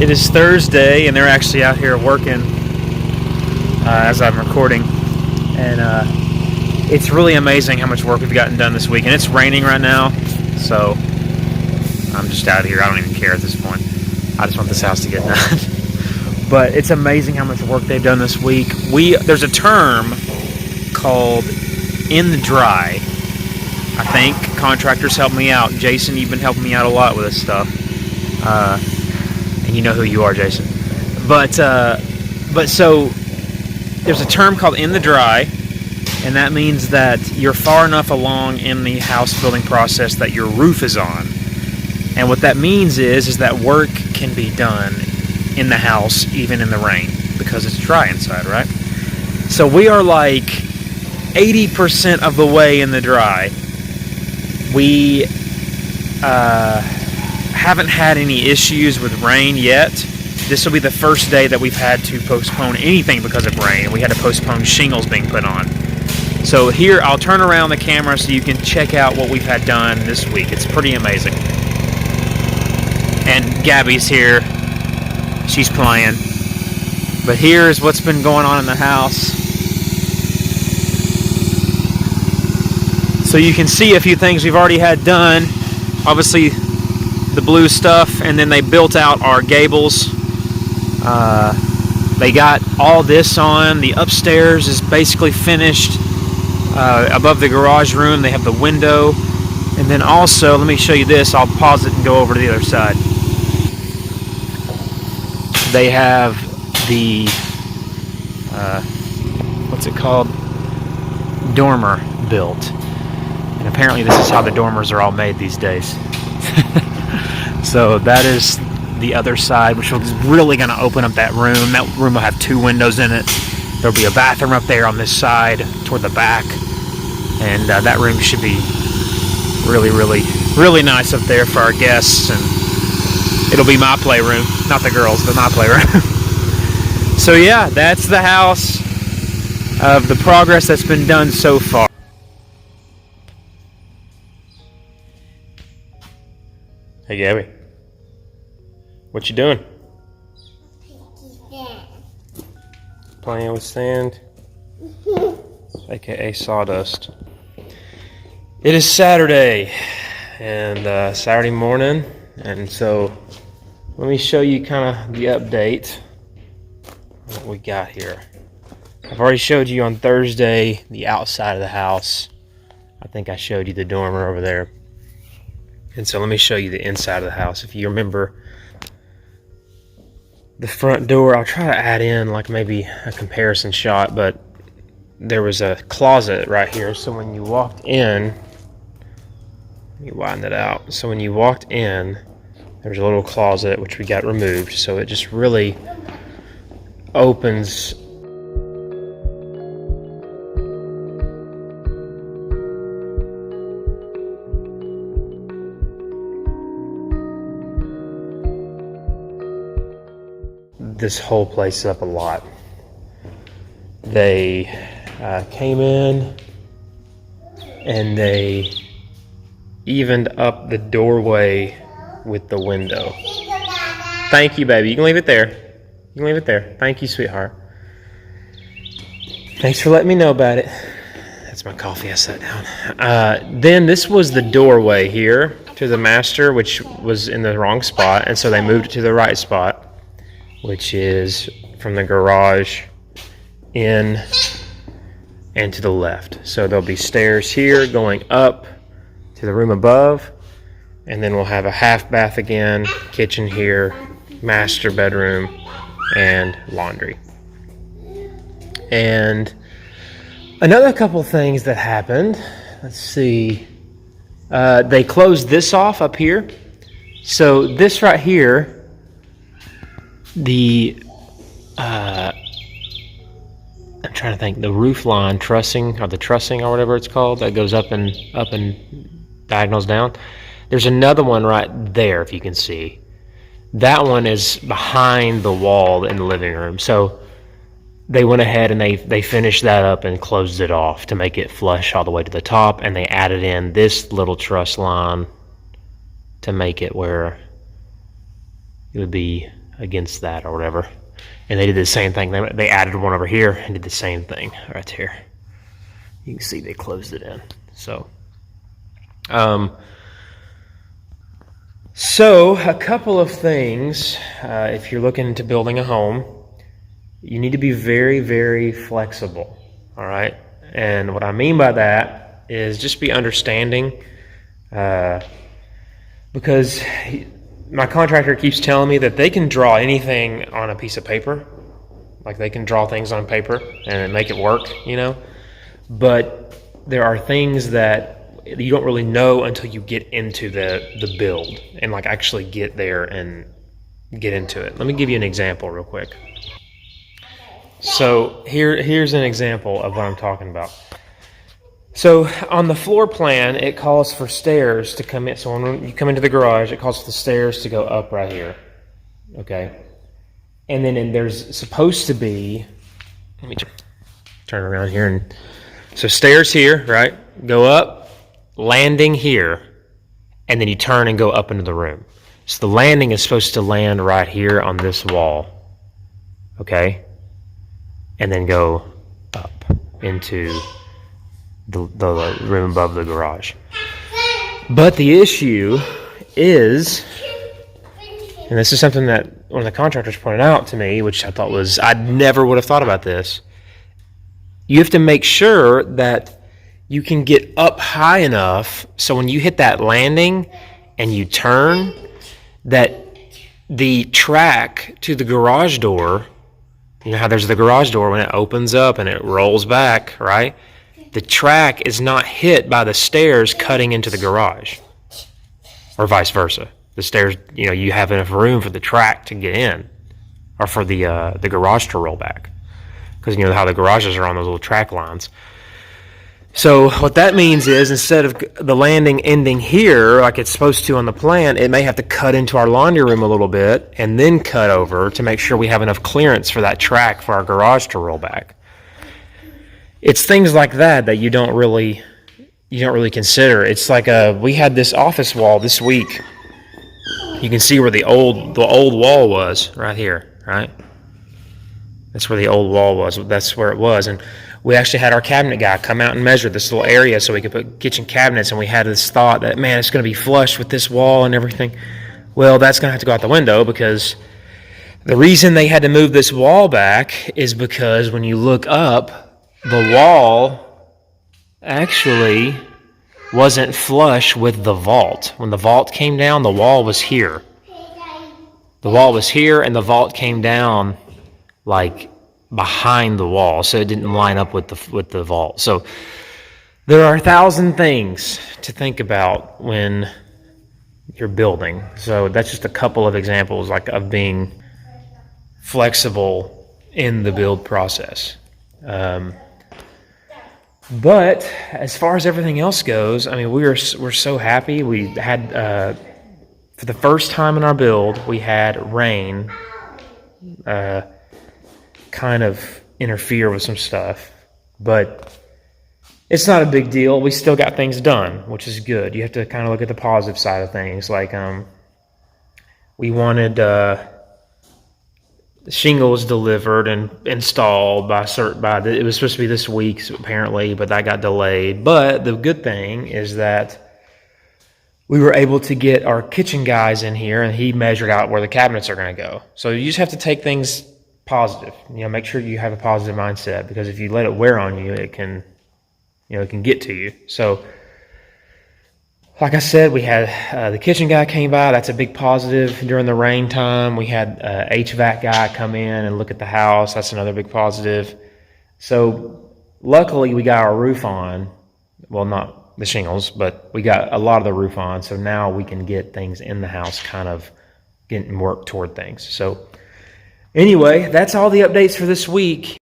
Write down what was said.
It is Thursday, and they're actually out here working as I'm recording. And it's really amazing how much work we've gotten done this week. And it's raining right now, so I'm just out here. I don't even care at this point. I just want this house to get done. But it's amazing how much work they've done this week. There's a term called in the dry. I think contractors help me out. Jason, you've been helping me out a lot with this stuff. And you know who you are, Jason. But so there's a term called in the dry, and that means that you're far enough along in the house building process that your roof is on. And what that means is that work can be done in the house even in the rain because it's dry inside, right? So we are like 80% of the way in the dry. We haven't had any issues with rain yet. This will be the first day that we've had to postpone anything because of rain. We had to postpone shingles being put on. So here, I'll turn around the camera so you can check out what we've had done this week. It's pretty amazing. And Gabby's here. She's playing. But here's what's been going on in the house. So you can see a few things we've already had done. Obviously, the blue stuff, and then they built out our gables. They got all this on. The upstairs is basically finished. Above the garage room, they have the window. And then also, let me show you this. I'll pause it and go over to the other side. They have the, what's it called? Dormer built. And apparently this is how the dormers are all made these days. So that is the other side, which is really going to open up that room. That room will have 2 windows in it. There'll be a bathroom up there on this side toward the back. And that room should be really, really, really nice up there for our guests. And it'll be my playroom. Not the girls, but my playroom. So yeah, that's the house of the progress that's been done so far. Hey Gabby, what you doing? Playing with sand, aka sawdust. It is Saturday, and Saturday morning, and so let me show you kind of the update of what we got here. I've already showed you on Thursday the outside of the house. I think I showed you the dormer over there. And so let me show you the inside of the house. If you remember the front door, I'll try to add in like maybe a comparison shot, but there was a closet right here. So when you walked in, let me widen that out. So when you walked in, there's a little closet which we got removed. So it just really opens this whole place up a lot. They came in and they evened up the doorway with the window. Thank you, baby. You can leave it there. You can leave it there. Thank you, sweetheart. Thanks for letting me know about it. That's my coffee. I sat down. Then this was the doorway here to the master, which was in the wrong spot, and so they moved it to the right spot, which is from the garage in and to the left. So there'll be stairs here going up to the room above, and then we'll have a half bath again, kitchen here, master bedroom, and laundry. And another couple things that happened, let's see, they closed this off up here. So this right here, I'm trying to think, the roof line trussing, or the trussing or whatever it's called, that goes up and diagonals down. There's another one right there, if you can see. That one is behind the wall in the living room. So they went ahead and they finished that up and closed it off to make it flush all the way to the top, and they added in this little truss line to make it where it would be against that or whatever. And they did the same thing. They added one over here and did the same thing right here. You can see they closed it in. So a couple of things. If you're looking into building a home, you need to be very, very flexible. All right. And what I mean by that is just be understanding, because my contractor keeps telling me that they can draw anything on a piece of paper. Like they can draw things on paper and make it work, you know. But there are things that you don't really know until you get into the build and like actually get there and get into it. Let me give you an example real quick. So here's an example of what I'm talking about. So on the floor plan, it calls for stairs to come in. So when you come into the garage, it calls for the stairs to go up right here. Okay. And then there's supposed to be, let me turn around here. And so stairs here, right? Go up, landing here, and then you turn and go up into the room. So the landing is supposed to land right here on this wall. Okay. And then go up into the room above the garage. But the issue is, and this is something that one of the contractors pointed out to me, which I thought was, I never would have thought about this. You have to make sure that you can get up high enough so when you hit that landing and you turn, that the track to the garage door, you know how there's the garage door when it opens up and it rolls back, right? The track is not hit by the stairs cutting into the garage, or vice versa. The stairs, you know, you have enough room for the track to get in, or for the garage to roll back, because you know how the garages are on those little track lines. So what that means is, instead of the landing ending here like it's supposed to on the plan, it may have to cut into our laundry room a little bit and then cut over to make sure we have enough clearance for that track for our garage to roll back. It's things like that you don't really consider. It's like we had this office wall this week. You can see where the old wall was right here, right? That's where the old wall was. That's where it was. And we actually had our cabinet guy come out and measure this little area so we could put kitchen cabinets, and we had this thought that, man, it's going to be flush with this wall and everything. Well, that's going to have to go out the window, because the reason they had to move this wall back is because when you look up, the wall actually wasn't flush with the vault. When the vault came down, the wall was here. The wall was here, and the vault came down like behind the wall, so it didn't line up with the vault. So there are 1,000 things to think about when you're building. So that's just a couple of examples like of being flexible in the build process. But as far as everything else goes, I mean, we're so happy. We had, for the first time in our build, we had rain kind of interfere with some stuff. But it's not a big deal. We still got things done, which is good. You have to kind of look at the positive side of things. Like we wanted shingles delivered and installed it was supposed to be this week apparently, but that got delayed. But the good thing is that we were able to get our kitchen guys in here, and he measured out where the cabinets are going to go. So you just have to take things positive. You know, make sure you have a positive mindset, because if you let it wear on you, it can get to you. So like I said, we had the kitchen guy came by. That's a big positive during the rain time. We had HVAC guy come in and look at the house. That's another big positive. So luckily we got our roof on. Well, not the shingles, but we got a lot of the roof on. So now we can get things in the house kind of getting work toward things. So anyway, that's all the updates for this week.